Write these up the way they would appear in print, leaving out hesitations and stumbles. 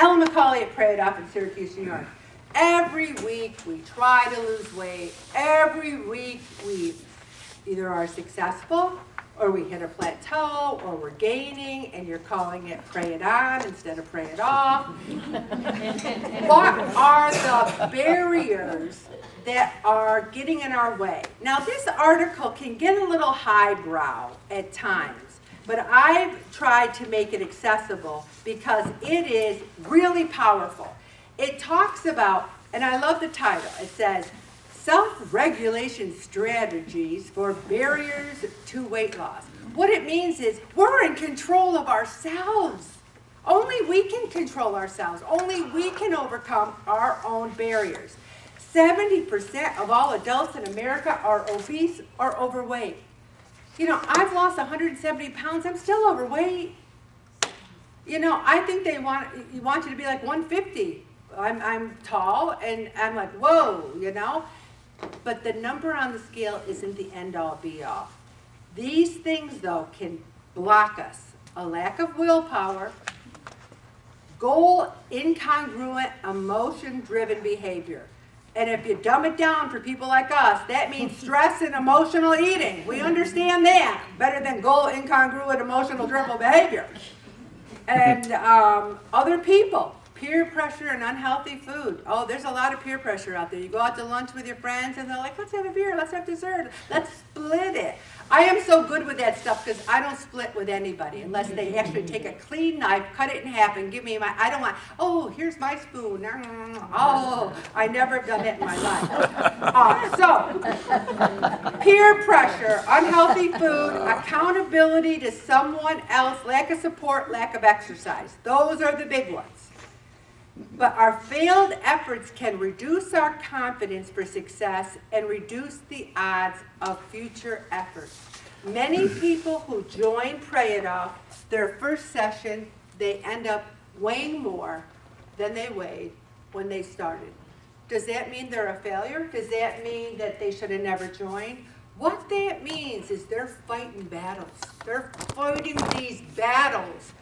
Ellen McCauley at Prayed Off in Syracuse, New York. Every week we try to lose weight. Every week we either are successful or we hit a plateau or we're gaining, and you're calling it Pray It On instead of Pray It Off. What are the barriers that are getting in our way? Now this article can get a little highbrow at times, but I've tried to make it accessible because it is really powerful. It talks about, and I love the title, it says, Self-Regulation Strategies for Barriers to Weight Loss. What it means is we're in control of ourselves. Only we can control ourselves. Only we can overcome our own barriers. 70% of all adults in America are obese or overweight. You know, I've lost 170 pounds. I'm still overweight. You know, I think they want you to be like 150. I'm tall, and I'm like, whoa, you know. But the number on the scale isn't the end-all, be-all. These things, though, can block us. A lack of willpower, goal-incongruent, emotion-driven behavior. And if you dumb it down for people like us, that means stress and emotional eating. We understand that. Better than goal-incongruent, emotional-driven behavior. And other people. Peer pressure and unhealthy food. Oh, there's a lot of peer pressure out there. You go out to lunch with your friends and they're like, let's have a beer, let's have dessert, let's split it. I am so good with that stuff because I don't split with anybody unless they actually take a clean knife, cut it in half, and give me my, I don't want, oh, here's my spoon. Oh, I never have done that in my life. So, peer pressure, unhealthy food, accountability to someone else, lack of support, lack of exercise. Those are the big ones. But our failed efforts can reduce our confidence for success and reduce the odds of future efforts. Many people who join Pray It Off, their first session, they end up weighing more than they weighed when they started. Does that mean they're a failure? Does that mean that they should have never joined? What that means is they're fighting battles. They're fighting these battles,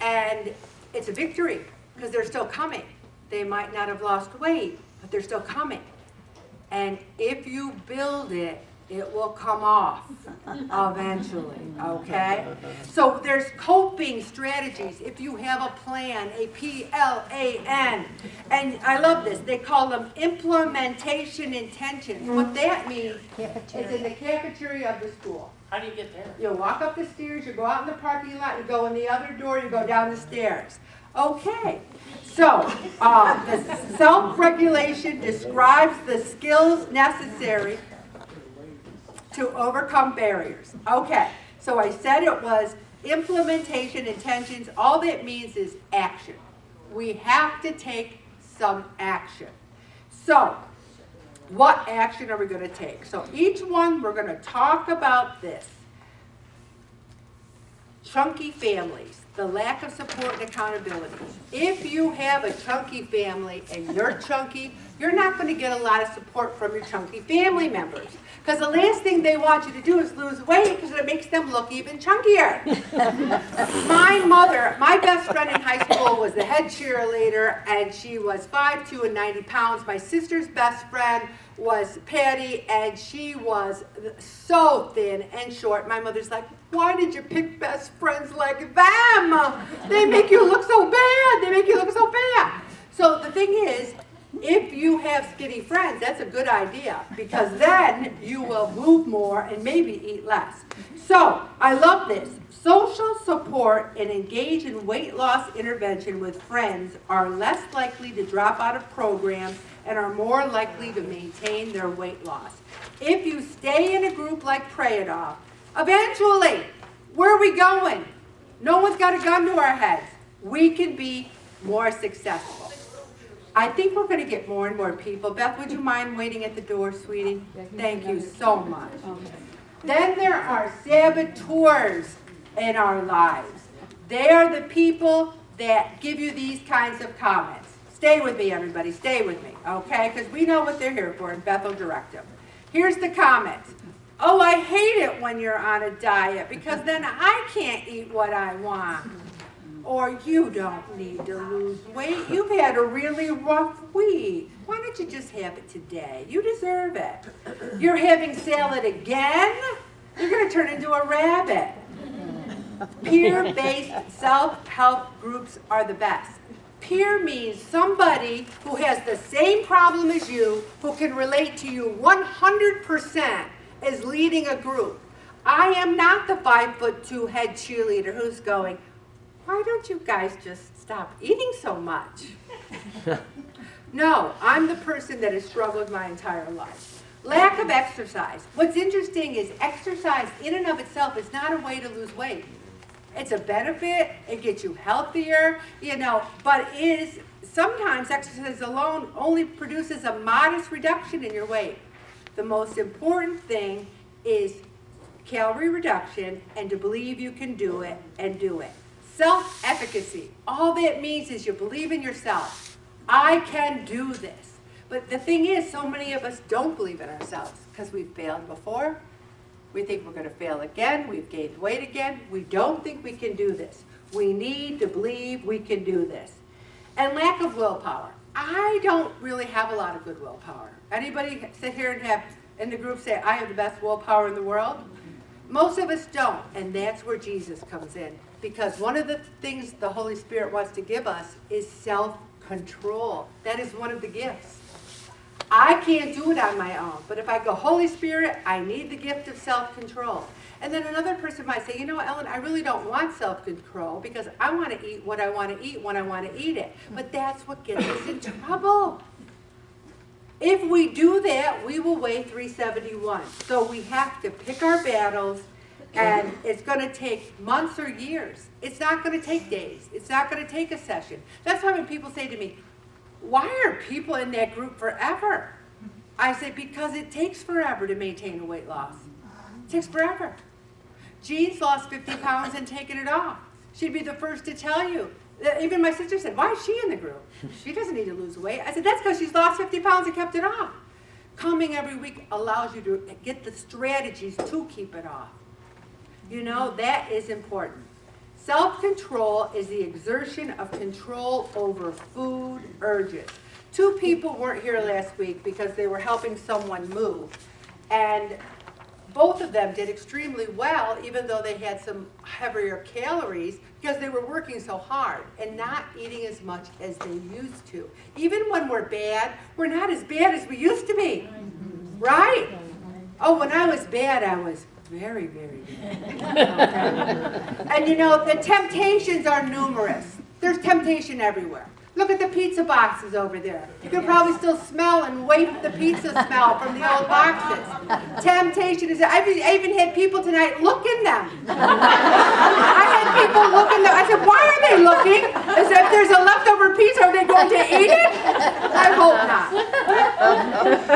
and it's a victory. Because they're still coming. They might not have lost weight, but they're still coming. And if you build it, it will come off eventually, okay? So there's coping strategies. If you have a plan, a PLAN, and I love this, they call them implementation intentions. What that means is in the cafeteria of the school. How do you get there? You walk up the stairs, you go out in the parking lot, you go in the other door, you go down the stairs. Okay, so the self-regulation describes the skills necessary to overcome barriers. Okay, so I said it was implementation intentions. All that means is action. We have to take some action. So, what action are we going to take? So each one we're going to talk about this. Chunky families, the lack of support and accountability. If you have a chunky family and you're chunky, you're not going to get a lot of support from your chunky family members. Because the last thing they want you to do is lose weight because it makes them look even chunkier. My mother, my best friend in high school was the head cheerleader, and she was 5'2" and 90 pounds. My sister's best friend was Patty, and she was so thin and short. My mother's like, why did you pick best friends like them? They make you look so bad. They make you look so bad. So the thing is, if you have skinny friends, that's a good idea, because then you will move more and maybe eat less. So I love this. Social support and engage in weight loss intervention with friends are less likely to drop out of programs and are more likely to maintain their weight loss. If you stay in a group like Pray It Off, eventually, where are we going? No one's got a gun to our heads. We can be more successful. I think we're going to get more and more people. Beth, would you mind waiting at the door, sweetie? Thank you so much. Then there are saboteurs in our lives. They are the people that give you these kinds of comments. Stay with me, everybody. Stay with me, okay? Because we know what they're here for, and Beth will direct them. Here's the comments. Oh, I hate it when you're on a diet because then I can't eat what I want. Or you don't need to lose weight. You've had a really rough week. Why don't you just have it today? You deserve it. You're having salad again? You're going to turn into a rabbit. Peer-based self-help groups are the best. Peer means somebody who has the same problem as you, who can relate to you 100%, is leading a group. I am not the 5'2" head cheerleader who's going, why don't you guys just stop eating so much? No, I'm the person that has struggled my entire life. Lack of exercise. What's interesting is exercise in and of itself is not a way to lose weight. It's a benefit, it gets you healthier, but sometimes exercise alone only produces a modest reduction in your weight. The most important thing is calorie reduction and to believe you can do it and do it. Self-efficacy. All that means is you believe in yourself. I can do this. But the thing is, so many of us don't believe in ourselves because we've failed before. We think we're going to fail again. We've gained weight again. We don't think we can do this. We need to believe we can do this. And lack of willpower. I don't really have a lot of good willpower. Anybody sit here and have in the group say, I have the best willpower in the world? Most of us don't, and that's where Jesus comes in. Because one of the things the Holy Spirit wants to give us is self-control. That is one of the gifts. I can't do it on my own, but if I go, Holy Spirit, I need the gift of self-control. And then another person might say, Ellen, I really don't want self-control because I want to eat what I want to eat when I want to eat it. But that's what gets us in trouble. If we do that, we will weigh 371. So we have to pick our battles, and it's going to take months or years. It's not going to take days. It's not going to take a session. That's why when people say to me, why are people in that group forever? I say, because it takes forever to maintain a weight loss. It takes forever. Jean's lost 50 pounds and taken it off. She'd be the first to tell you. Even my sister said, why is she in the group? She doesn't need to lose weight. I said, that's because she's lost 50 pounds and kept it off. Coming every week allows you to get the strategies to keep it off. That is important. Self-control is the exertion of control over food urges. 2 people weren't here last week because they were helping someone move. And both of them did extremely well, even though they had some heavier calories, because they were working so hard and not eating as much as they used to. Even when we're bad, we're not as bad as we used to be, right? Oh, when I was bad, I was very, very bad. Okay? And the temptations are numerous. There's temptation everywhere. Look at the pizza boxes over there. You can probably still smell and waft the pizza smell from the old boxes. Temptation is, I even had people tonight look in them. I had people look in them. I said, why are they looking? As if there's a leftover pizza, are they going to eat it? I hope not.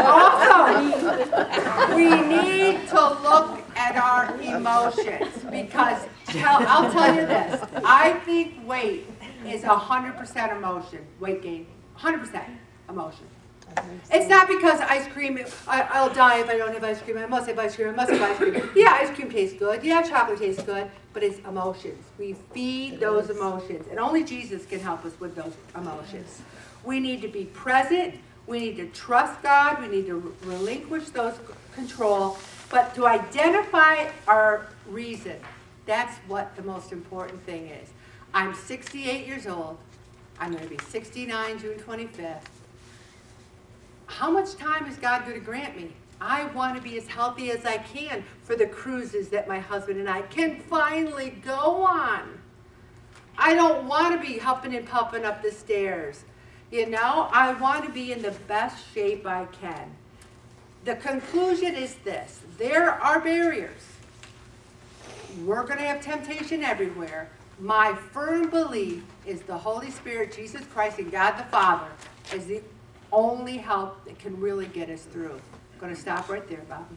Also, we need to look at our emotions because I'll tell you this. I think weight is 100% emotion, weight gain, 100% emotion. It's not because ice cream, I'll die if I don't have ice cream, I must have ice cream, I must have ice cream. Yeah, ice cream tastes good, yeah, chocolate tastes good, but it's emotions. We feed those emotions, and only Jesus can help us with those emotions. We need to be present, we need to trust God, we need to relinquish those control, but to identify our reason, that's what the most important thing is. I'm 68 years old. I'm going to be 69 June 25th. How much time is God going to grant me? I want to be as healthy as I can for the cruises that my husband and I can finally go on. I don't want to be huffing and puffing up the stairs. I want to be in the best shape I can. The conclusion is this. There are barriers. We're going to have temptation everywhere. My firm belief is the Holy Spirit, Jesus Christ, and God the Father is the only help that can really get us through. I'm going to stop right there, Bobby.